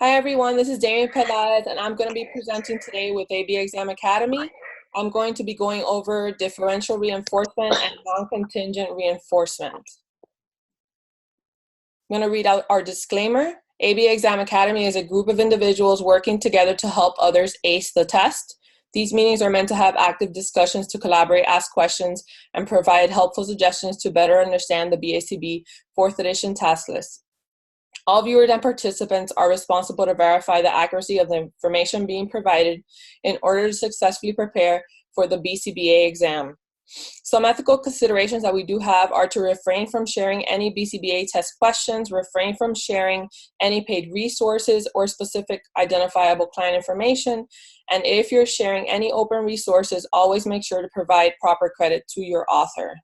Hi everyone, this is Damien Pelaz and I'm going to be presenting today with AB Exam Academy. I'm going to be going over differential reinforcement and non-contingent reinforcement. I'm going to read out our disclaimer. AB Exam Academy is a group of individuals working together to help others ace the test. These meetings are meant to have active discussions to collaborate, ask questions, and provide helpful suggestions to better understand the BACB 4th edition task list. All viewers and participants are responsible to verify the accuracy of the information being provided in order to successfully prepare for the BCBA exam. Some ethical considerations that we do have are to refrain from sharing any BCBA test questions, refrain from sharing any paid resources or specific identifiable client information, and if you're sharing any open resources, always make sure to provide proper credit to your author.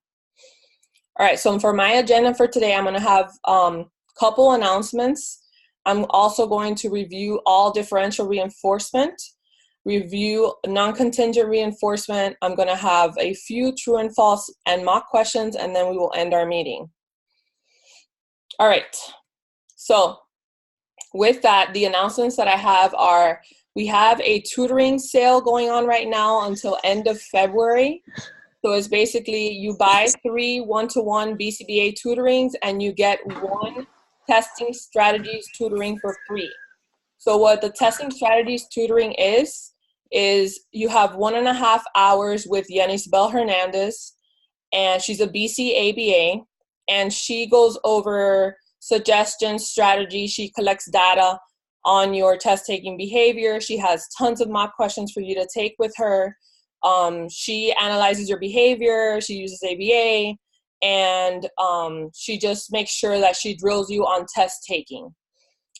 All right, so for my agenda for today, I'm going to have couple announcements. I'm also going to review all differential reinforcement, review non-contingent reinforcement. I'm going to have a few true and false and mock questions, and then we will end our meeting. All right, so with that, the announcements that I have are, we have a tutoring sale going on right now until end of February. So it's basically you buy 3 one-to-one BCBA tutorings and you get 1 testing strategies tutoring for free. So what the testing strategies tutoring is you have 1.5 hours with Yenisbel Hernandez, and she's a BC ABA, and she goes over suggestions, strategies, she collects data on your test-taking behavior. She has tons of mock questions for you to take with her. She analyzes your behavior, she uses ABA, and she just makes sure that she drills you on test taking.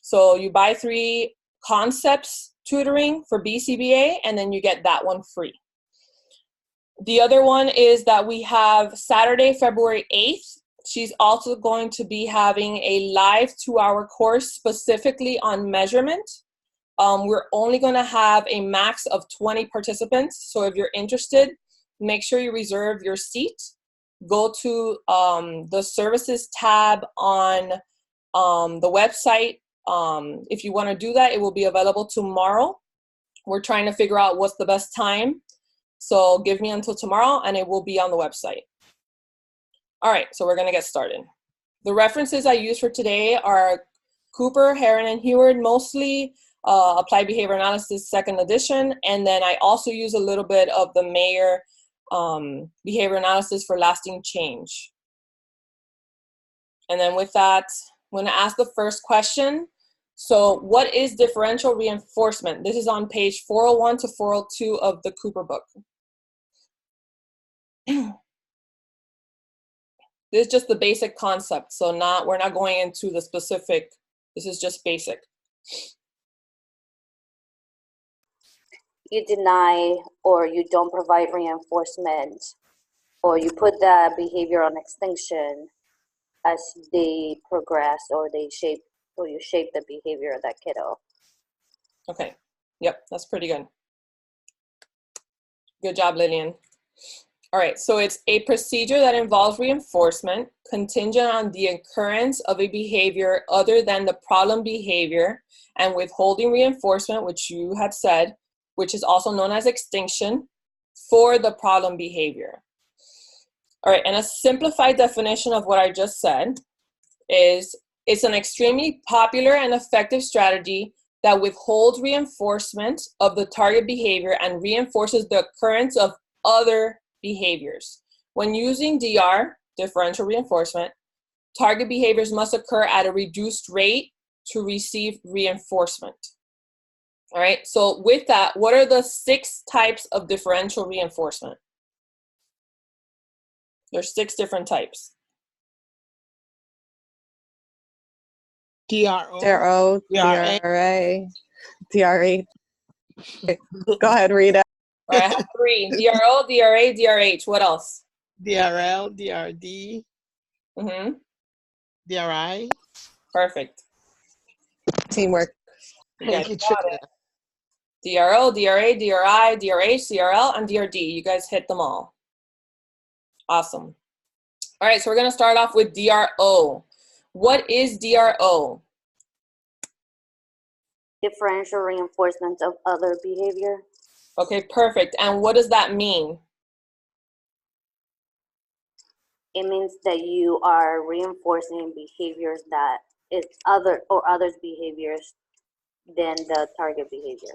So you buy 3 concepts tutoring for BCBA, and then you get that one free. The other one is that we have Saturday, February 8th. She's also going to be having a live 2-hour course specifically on measurement. We're only going to have a max of 20 participants. So if you're interested, make sure you reserve your seat. Go to the services tab on the website. If you want to do that, it will be available tomorrow. We're trying to figure out what's the best time. So give me until tomorrow and it will be on the website. All right, so we're going to get started. The references I use for today are Cooper, Heron, and Heward, mostly. Applied Behavior Analysis 2nd edition, and then I also use a little bit of the Mayer Behavior Analysis for Lasting Change. And then with that, I'm going to ask the first question. So what is differential reinforcement? This is on page 401 to 402 of the Cooper book. This is just the basic concept, so we're not going into the specific. This is just basic. You deny or you don't provide reinforcement, or you put the behavior on extinction as they progress, or you shape the behavior of that kiddo. Okay, yep, that's pretty good. Good job, Lillian. All right, so it's a procedure that involves reinforcement contingent on the occurrence of a behavior other than the problem behavior and withholding reinforcement, which you had said, which is also known as extinction, for the problem behavior. All right, and a simplified definition of what I just said is it's an extremely popular and effective strategy that withholds reinforcement of the target behavior and reinforces the occurrence of other behaviors. When using DR, differential reinforcement, target behaviors must occur at a reduced rate to receive reinforcement. All right, so with that, what are the 6 types of differential reinforcement? There's 6 different types. DRO, DRA, DRH. Go ahead, read it. All right, I have 3. DRO, DRA, DRH. What else? DRL, DRD. DRI. Perfect. Teamwork. Thank you, DRO, DRA, DRI, DRH, DRL, and DRD. You guys hit them all. Awesome. All right, so we're going to start off with DRO. What is DRO? Differential reinforcement of other behavior. Okay, perfect. And what does that mean? It means that you are reinforcing behaviors that is other or others' behaviors than the target behavior.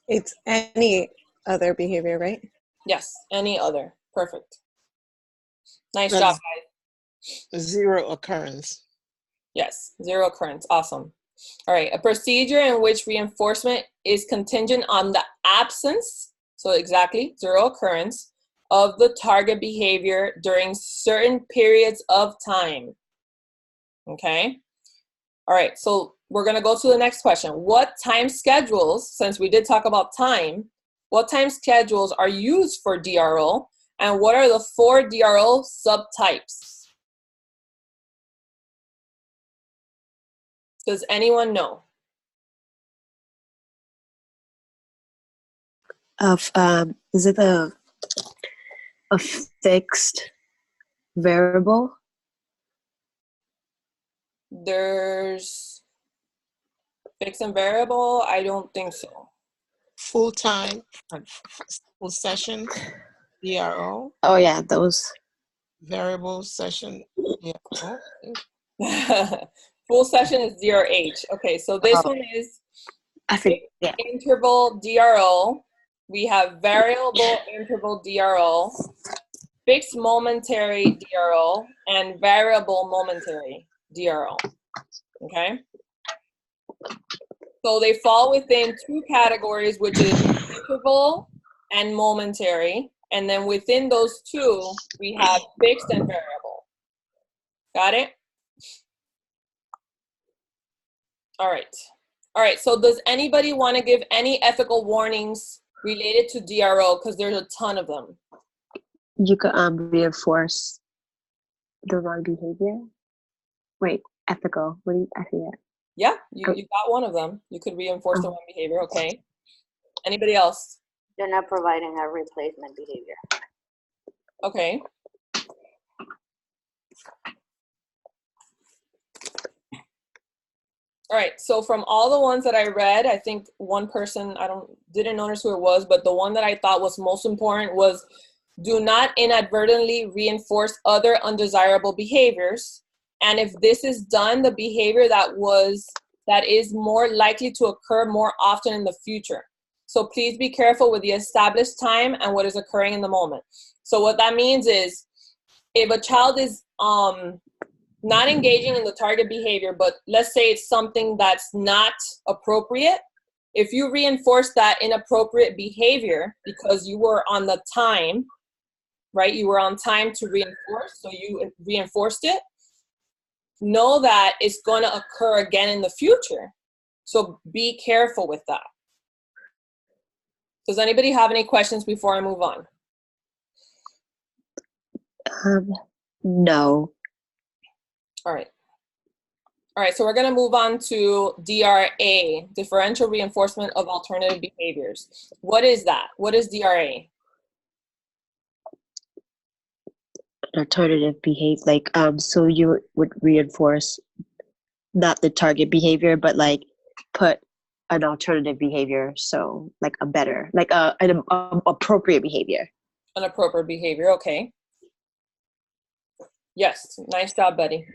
It's any other behavior, right? Yes, any other. Perfect. Nice job, guys. Zero occurrence. Yes, zero occurrence. Awesome. All right, a procedure in which reinforcement is contingent on the absence, so exactly, zero occurrence, of the target behavior during certain periods of time. Okay? All right, so we're going to go to the next question. What time schedules, since we did talk about time, what time schedules are used for DRO, and what are the 4 DRO subtypes? Does anyone know? Is it a fixed variable? There's fixed and variable? I don't think so. Full time, full session, DRO. Oh yeah, those. Variable session, DRO. Full session is DRH. Okay, so this one is I think yeah. interval DRO. We have variable interval DRO, fixed momentary DRO, and variable momentary DRO. Okay? So they fall within 2 categories, which is interval and momentary. And then within those 2, we have fixed and variable. Got it? All right. All right, so does anybody want to give any ethical warnings related to DRO? Because there's a ton of them. You could reinforce the wrong behavior. Wait, ethical. What do you? I forget. Yeah, you got one of them. You could reinforce the wrong behavior, okay. Anybody else? You're not providing a replacement behavior. Okay. All right, so from all the ones that I read, I think one person, didn't notice who it was, but the one that I thought was most important was do not inadvertently reinforce other undesirable behaviors. And if this is done, the behavior that is more likely to occur more often in the future. So please be careful with the established time and what is occurring in the moment. So what that means is if a child is not engaging in the target behavior, but let's say it's something that's not appropriate, if you reinforce that inappropriate behavior because you were on the time, right? You were on time to reinforce, so you reinforced it. Know that it's going to occur again in the future. So be careful with that. Does anybody have any questions before I move on? No. All right. All right, so we're going to move on to DRA, Differential Reinforcement of Alternative Behaviors. What is that? What is DRA? Alternative behavior, like so you would reinforce not the target behavior, but like put an alternative behavior, so like a better, like an appropriate behavior. An appropriate behavior, okay. Yes, nice job, buddy.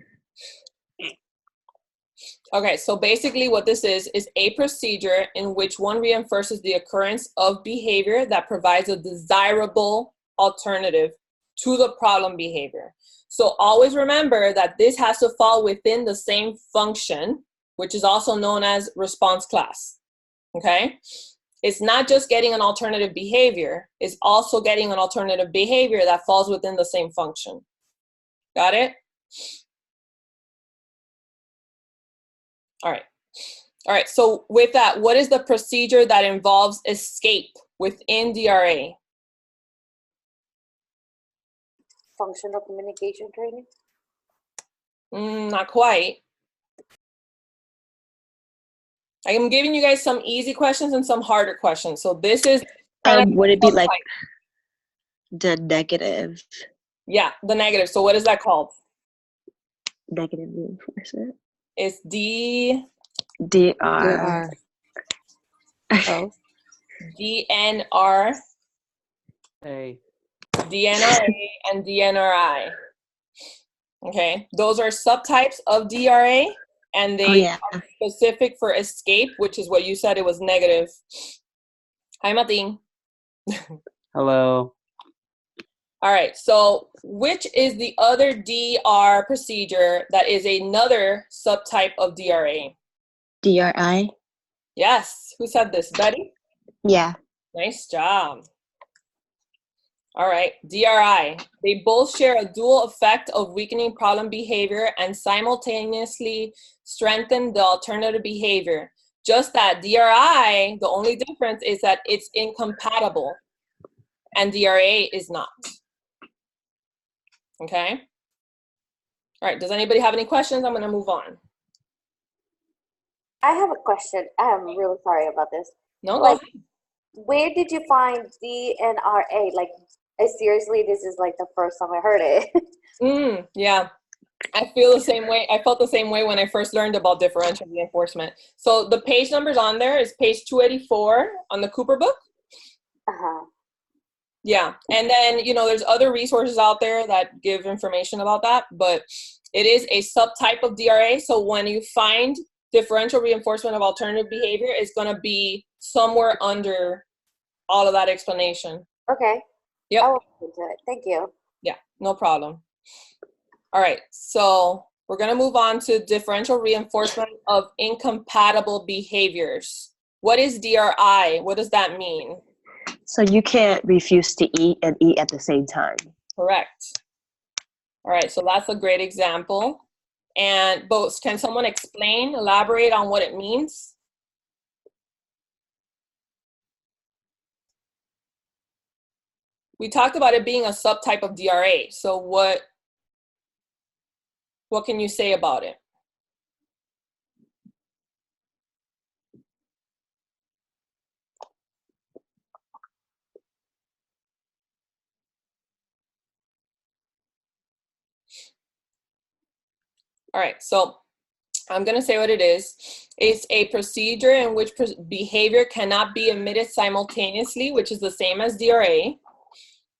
Okay, so basically what this is a procedure in which one reinforces the occurrence of behavior that provides a desirable alternative to the problem behavior. So always remember that this has to fall within the same function, which is also known as response class, okay? It's not just getting an alternative behavior, it's also getting an alternative behavior that falls within the same function. Got it? All right. All right, so with that, what is the procedure that involves escape within DRA? Functional communication training? Not quite. I am giving you guys some easy questions and some harder questions. So this is would it be like the negative? Yeah, the negative. So what is that called? Negative reinforcement. It's DR. Oh, DNR, A. DNRA, and DNRI. Okay, those are subtypes of DRA, and they yeah. are specific for escape, which is what you said, it was negative. Hi, Martin. Hello. All right, so which is the other DR procedure that is another subtype of DRA? DRI. Yes, who said this? Betty? Yeah. Nice job. All right, DRI. They both share a dual effect of weakening problem behavior and simultaneously strengthen the alternative behavior. Just that DRI, the only difference is that it's incompatible and DRA is not. Okay? All right, does anybody have any questions? I'm gonna move on. I have a question. I'm really sorry about this. No, go Like, ahead. where did you find DNRA? Like, seriously, this is like the first time I heard it. Yeah, I feel the same way. I felt the same way when I first learned about differential reinforcement. So the page numbers on there is page 284 on the Cooper book. Uh-huh. Yeah, and then, you know, there's other resources out there that give information about that, but it is a subtype of DRA. So when you find differential reinforcement of alternative behavior, it's going to be somewhere under all of that explanation. Okay. Yep. I will look into it. Thank you. Yeah, no problem. All right, so we're going to move on to differential reinforcement of incompatible behaviors. What is DRI? What does that mean? So you can't refuse to eat and eat at the same time. Correct. All right, so that's a great example. And both, can someone explain, elaborate on what it means? We talked about it being a subtype of DRA. So what can you say about it? All right, so I'm going to say what it is. It's a procedure in which behavior cannot be emitted simultaneously, which is the same as DRA.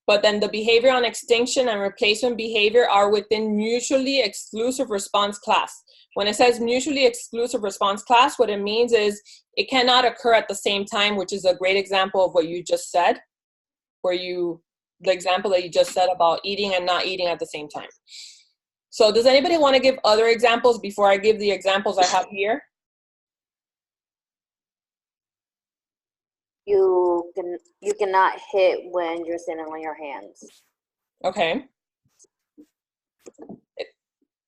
But then the behavior on extinction and replacement behavior are within mutually exclusive response class. When it says mutually exclusive response class, what it means is it cannot occur at the same time, which is a great example of what you just said, the example that you just said about eating and not eating at the same time. So does anybody want to give other examples before I give the examples I have here? You cannot hit when you're sitting on your hands. Okay.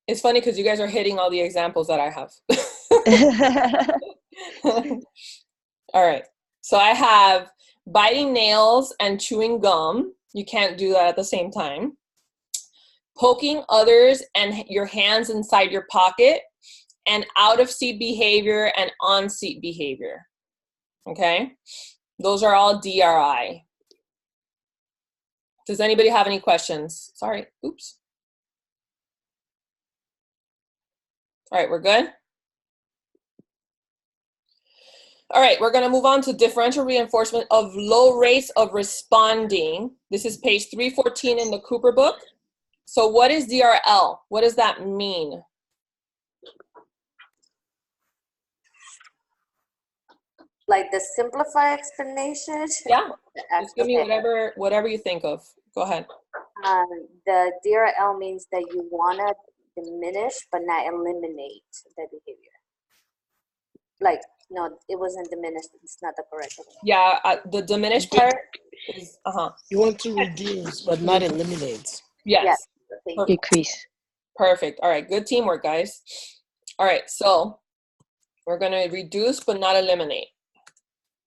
It's funny because you guys are hitting all the examples that I have. All right. So I have biting nails and chewing gum. You can't do that at the same time. Poking others and your hands inside your pocket, and out of seat behavior and on seat behavior. Okay. Those are all DRI. Does anybody have any questions? Sorry. Oops. All right, we're good? All right, we're going to move on to differential reinforcement of low rates of responding. This is page 314 in the Cooper book. So what is DRL? What does that mean? Like the simplified explanation? Yeah, just give me Okay. whatever you think of. Go ahead. The DRL means that you want to diminish but not eliminate the behavior. Like, no, it wasn't diminished. It's not the correct one. Yeah, the diminished part is, You want to reduce, but not eliminate. yes. Thank you. Decrease. Perfect. All right, good teamwork, guys. All right, so we're going to reduce but not eliminate.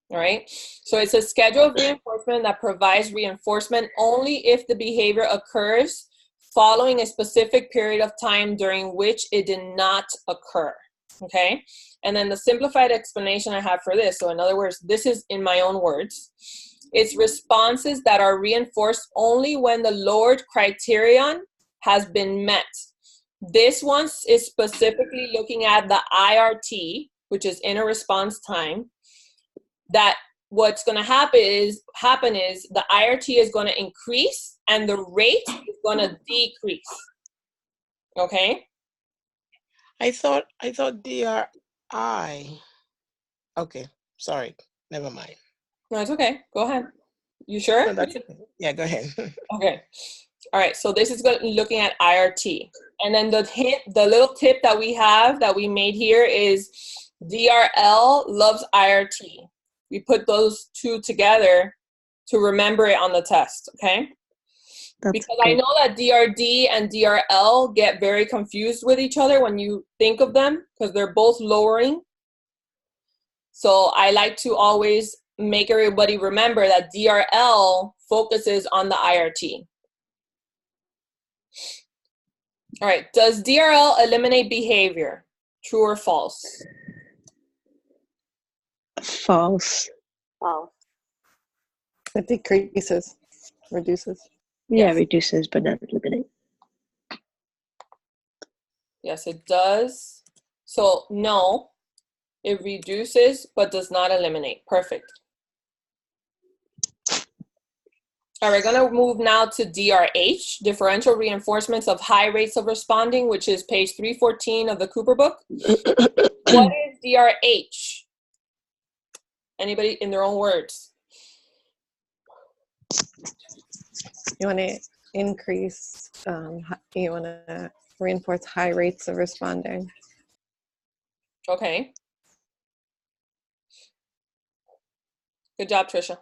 All right, so it's a schedule of reinforcement that provides reinforcement only if the behavior occurs following a specific period of time during which it did not occur. Okay, and then the simplified explanation I have for this, so in other words, this is in my own words, it's responses that are reinforced only when the lowered criterion has been met. This one is specifically looking at the IRT, which is inner response time. that what's going to happen is the IRT is going to increase and the rate is going to decrease. Okay? I thought DRI. Okay, sorry. Never mind. No, it's okay. Go ahead. You sure? No, that's okay. Yeah, go ahead. Okay. All right. So this is looking at IRT. And then the little tip that we have that we made here is DRL loves IRT. We put those two together to remember it on the test. Okay. Because I know that DRD and DRL get very confused with each other when you think of them because they're both lowering. So I like to always make everybody remember that DRL focuses on the IRT. All right, does DRL eliminate behavior? True or false? False. False. It decreases, reduces. Yeah, Yes. reduces but not eliminate. Yes, it does. So no, it reduces but does not eliminate. Perfect. All right, we're going to move now to DRH, differential reinforcements of high rates of responding, which is page 314 of the Cooper book. What is DRH? Anybody in their own words? You want to increase, you want to reinforce high rates of responding. Okay. Good job, Trisha.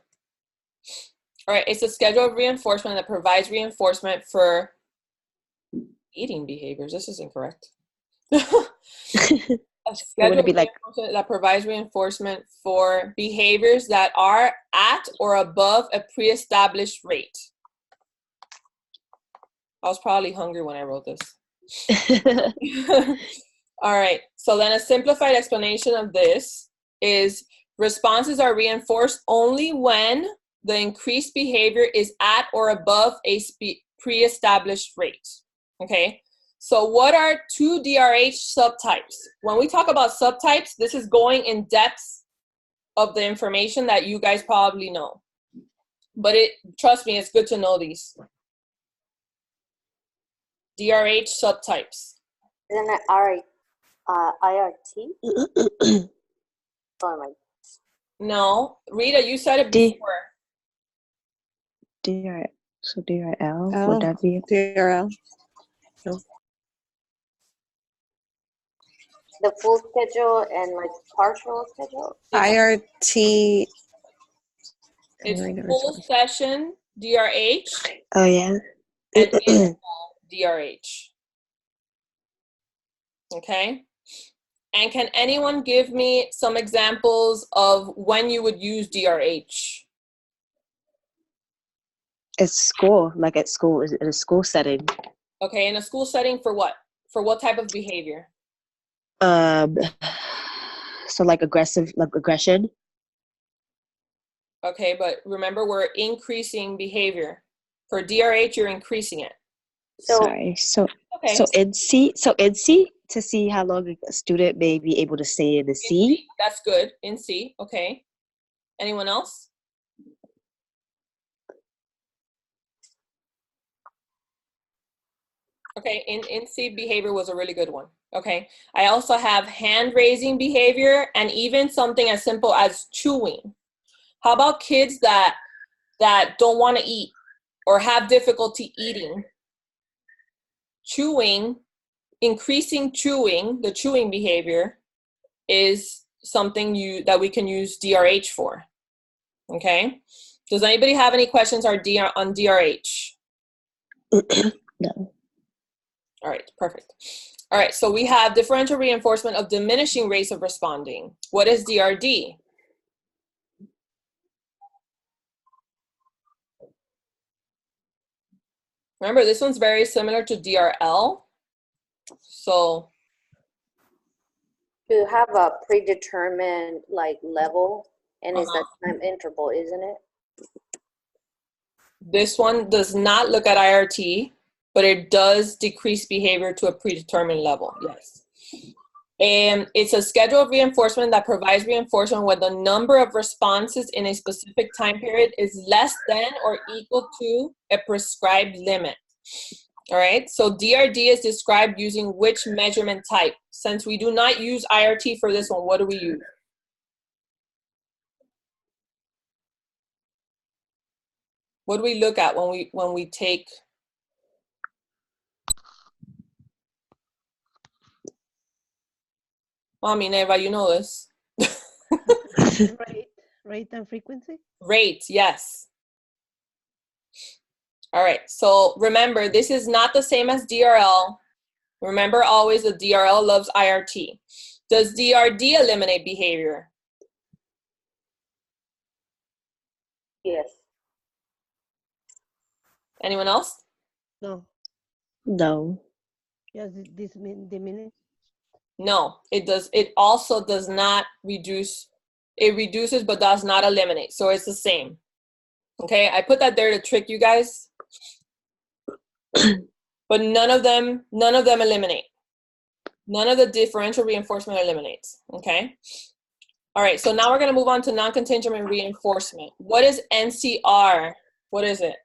All right, it's a schedule of reinforcement that provides reinforcement for eating behaviors. This is incorrect. A schedule of reinforcement that provides reinforcement for behaviors that are at or above a pre-established rate. I was probably hungry when I wrote this. All right, so then a simplified explanation of this is responses are reinforced only when the increased behavior is at or above a pre-established rate. Okay, so what are two DRH subtypes? When we talk about subtypes, this is going in depth of the information that you guys probably know. But trust me, it's good to know these. DRH subtypes. Isn't it IRT? Oh my. No, Rita, you said it before. So DRL, would that be? DRL. No. The full schedule and like partial schedule? IRT. It's full session DRH. Oh, yeah. And interval DRH. Okay. And can anyone give me some examples of when you would use DRH? At school, like at school, in a school setting. Okay, in a school setting for what? For what type of behavior? So like aggression. Okay, but remember we're increasing behavior. For DRH, you're increasing it. Sorry. So NC to see how long a student may be able to stay in the C. That's good. In C. Okay. Anyone else? Okay, in C behavior was a really good one. Okay, I also have hand raising behavior and even something as simple as chewing. How about kids that don't want to eat or have difficulty eating? Chewing, increasing chewing, the chewing behavior is something that we can use DRH for. Okay, does anybody have any questions on DRH? No. All right, perfect. All right, so we have differential reinforcement of diminishing rates of responding. What is DRD? Remember, this one's very similar to DRL. So you have a predetermined like level, and it's a time interval, isn't it? This one does not look at IRT, but it does decrease behavior to a predetermined level, yes. And it's a schedule of reinforcement that provides reinforcement when the number of responses in a specific time period is less than or equal to a prescribed limit. All right, so DRD is described using which measurement type? Since we do not use IRT for this one, what do we use? What do we look at when we take? Well, Minerva, you know this. Rate and frequency? Rate, yes. All right, so remember, this is not the same as DRL. Remember always the DRL loves IRT. Does DRD eliminate behavior? Yes. Anyone else? No. No. Yes, this diminish. No, it does. It also does not reduce. It reduces but does not eliminate. So it's the same. Okay, I put that there to trick you guys. But none of them eliminate. None of the differential reinforcement eliminates. Okay. All right, so now we're going to move on to non-contingent reinforcement. What is NCR? What is it?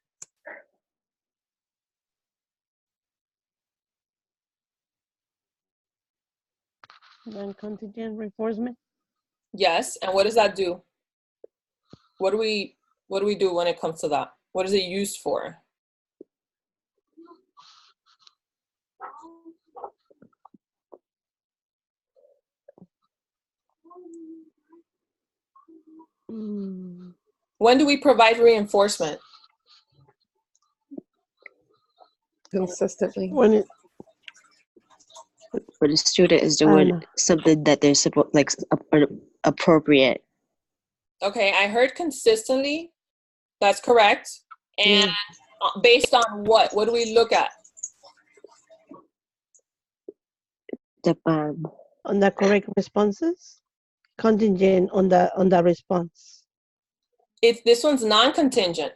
Non-contingent reinforcement. Yes, and what does that do? What do we do when it comes to that? What is it used for? When do we provide reinforcement? Consistently. When it, When the student is doing something that they're supposed like appropriate. Okay, I heard consistently. That's correct. And based on what? What do we look at? on the correct responses, contingent on the response. This one's non-contingent.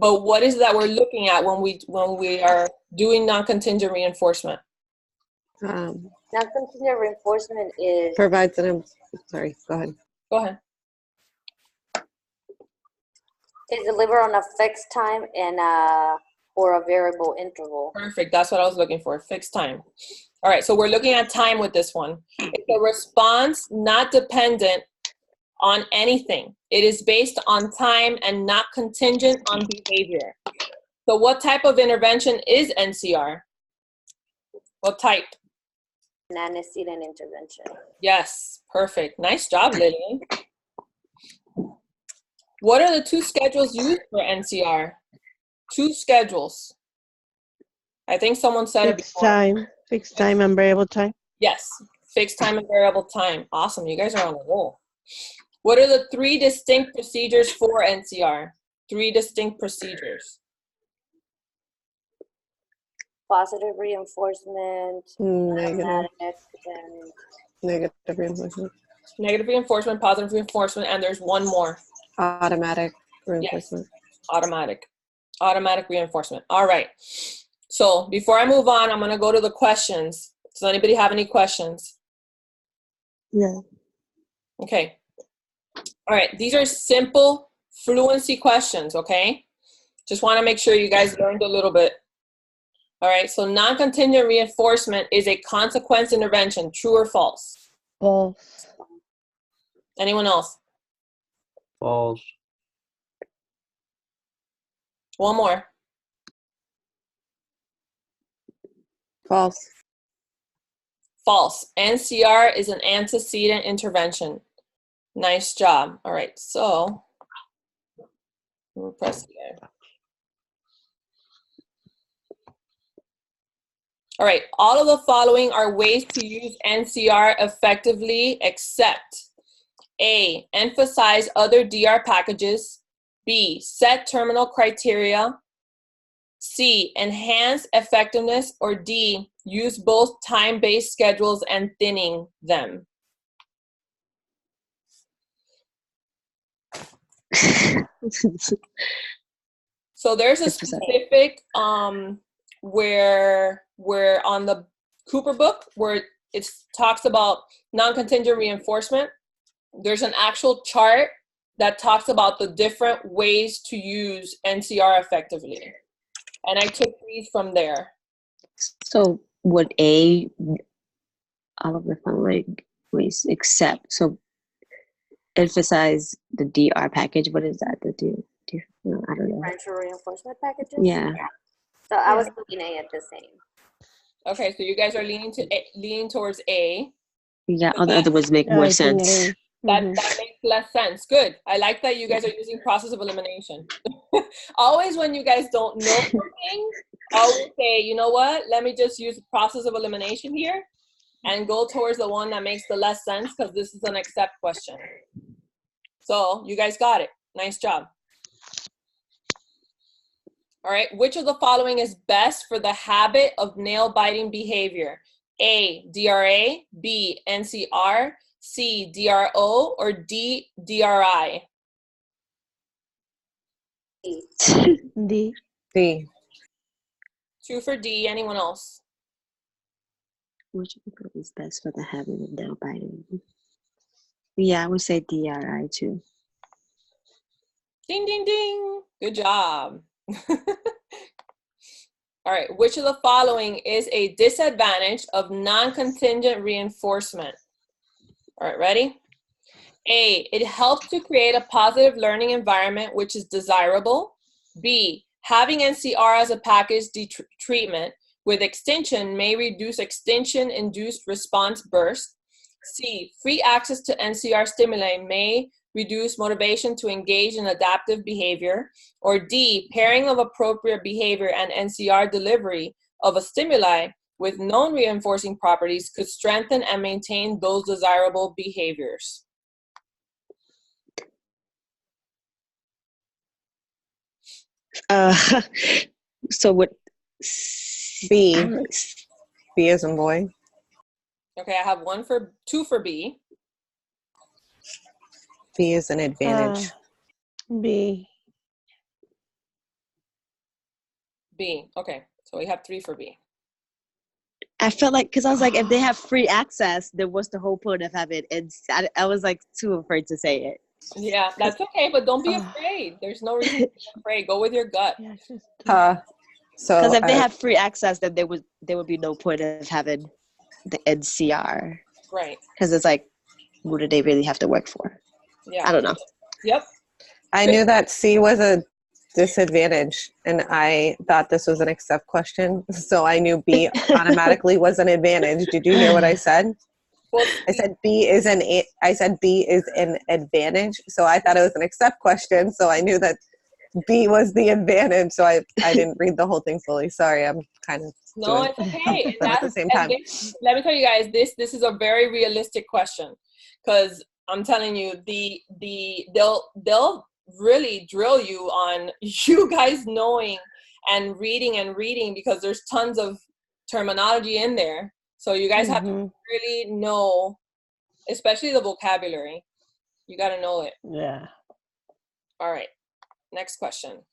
But what is that we're looking at when we are doing non-contingent reinforcement? Non-contingent reinforcement is Provides an, sorry, go ahead. Go ahead. is delivered on a fixed time and or a variable interval. Perfect. That's what I was looking for. Fixed time. All right. So we're looking at time with this one. It's a response not dependent on anything. It is based on time and not contingent on behavior. So what type of intervention is NCR? What type? Non-antecedent intervention. Yes. Perfect. Nice job, Lillian. What are the two schedules used for NCR? Two schedules. I think someone said it before. Fixed time and variable time. Yes, fixed time and variable time. Awesome, you guys are on the roll. What are the three distinct procedures for NCR? Three distinct procedures. Positive reinforcement, Negative. and Negative reinforcement. Negative reinforcement, positive reinforcement, and there's one more. Automatic reinforcement. Yes, automatic reinforcement. All right. So before I move on, I'm going to go to the questions. Does anybody have any questions? No. Okay. All right. These are simple fluency questions, okay? Just want to make sure you guys learned a little bit. All right. So non-contingent reinforcement is a consequence intervention. True or false? False. Anyone else? False. One more. False. False. NCR is an antecedent intervention. Nice job. All right, so we'll press here. All right, all of the following are ways to use NCR effectively except A, emphasize other DR packages, B, set terminal criteria, C, enhance effectiveness, or D, use both time-based schedules and thinning them. So there's a specific where on the Cooper book where it talks about non-contingent reinforcement, there's an actual chart that talks about the different ways to use NCR effectively. And I took these from there. So would A, all of the following ways except, so emphasize the DR package. What is that? No, I don't know. Differential reinforcement packages? Yeah. So I was looking at the same. Okay, so you guys are leaning towards A. Yeah, all the other ones make more I think sense. A. That makes less sense. Good. I like that you guys are using process of elimination. Always when you guys don't know something, always say, you know what? Let me just use the process of elimination here and go towards the one that makes the less sense because this is an accept question. So you guys got it. Nice job. All right. Which of the following is best for the habit of nail biting behavior? A, DRA, B, NCR, C, DRO, or D, DRI? D. B. 2 for D. Anyone else? Which one is best for the habit of nail biting? Yeah, I would say DRI too. Ding, ding, ding. Good job. All right. Which of the following is a disadvantage of non-contingent reinforcement? All right, ready? A, it helps to create a positive learning environment, which is desirable. B, having NCR as a package treatment with extension may reduce extension-induced response burst. C, free access to NCR stimuli may reduce motivation to engage in adaptive behavior. Or D, pairing of appropriate behavior and NCR delivery of a stimuli with known reinforcing properties could strengthen and maintain those desirable behaviors. So what? B. B as in boy. Okay, I have 2 for B. B is an advantage. B. B, okay. So we have 3 for B. I felt like, because I was like, if they have free access, then what's the whole point of having it? I was like too afraid to say it. Yeah, that's okay, but don't be afraid. There's no reason to be afraid. Go with your gut. Yeah, it's just So Because if they have free access, then there would be no point of having the NCR. Right. Because it's like, what do they really have to work for? Yeah. I don't know. Yep. I knew that C was a disadvantage, and I thought this was an accept question, so I knew B automatically was an advantage. Did you hear what I said? Well, I said B is an advantage, so I thought it was an accept question, so I knew that B was the advantage, so I didn't read the whole thing fully. Sorry, I'm kind of no, doing it's okay. but at the same time. Let me tell you guys, this is a very realistic question, because I'm telling you, they'll really drill you on you guys knowing and reading because there's tons of terminology in there. So you guys have to really know, especially the vocabulary. You got to know it. yeah. All right. Next question.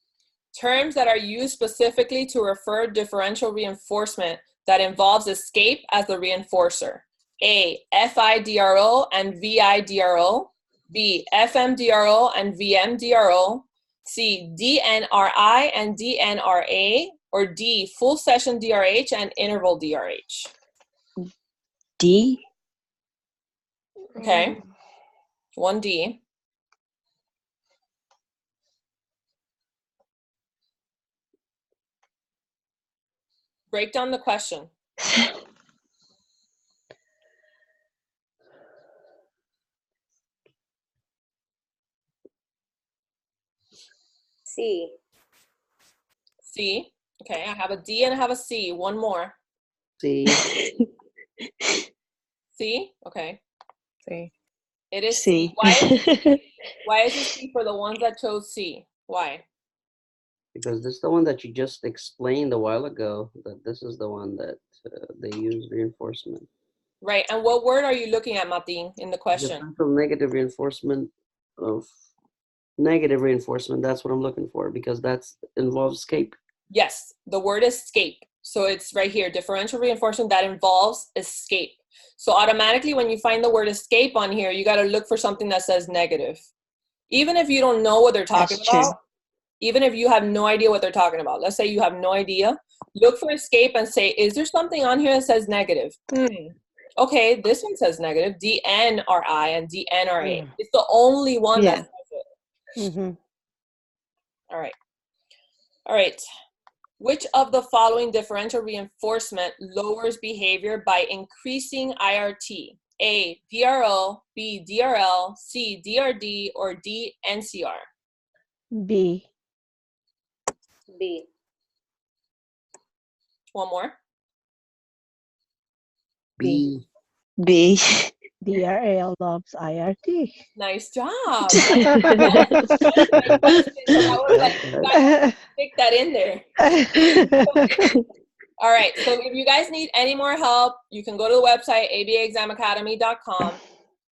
Terms that are used specifically to refer differential reinforcement that involves escape as the reinforcer. A, FIDRO and VIDRO. B, FMDRO and VMDRO. C, DNRI and DNRA. Or D, full session DRH and interval DRH. D? Okay. 1D. Break down the question. C. C. Okay, I have a D and I have a C. One more. C. C. Okay. C. It is C. C. Why is it C for the ones that chose C? Why? Because this is the one that you just explained a while ago, that this is the one that they use reinforcement. Right. And what word are you looking at, Martin, in the question? Differential negative reinforcement of negative reinforcement. That's what I'm looking for, because that involves escape. Yes, the word escape. So it's right here, differential reinforcement that involves escape. So automatically when you find the word escape on here, you got to look for something that says negative. Even if you don't know what they're talking That's true. about, even if you have no idea what they're talking about, let's say you have no idea, look for escape and say, is there something on here that says negative? Okay, this one says negative, DNRI and DNRA. It's the only one that Yeah. says it. All right. All right. Which of the following differential reinforcement lowers behavior by increasing IRT? A, DRO, B, DRL, C, DRD, or D, NCR? B. B. One more. B. B. DRL loves IRT. Nice job. That was like, you gotta stick that in there. All right, so if you guys need any more help, you can go to the website, abaexamacademy.com.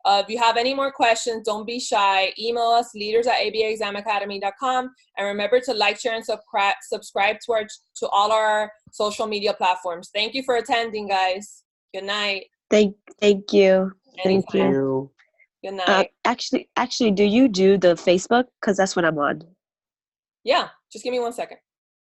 If you have any more questions, don't be shy. Email us, leaders@abaexamacademy.com. And remember to like, share, and subscribe to all our social media platforms. Thank you for attending, guys. Good night. Thank you. Anytime. Thank you. Good night. Actually, do you do the Facebook? Because that's what I'm on. Yeah, just give me 1 second.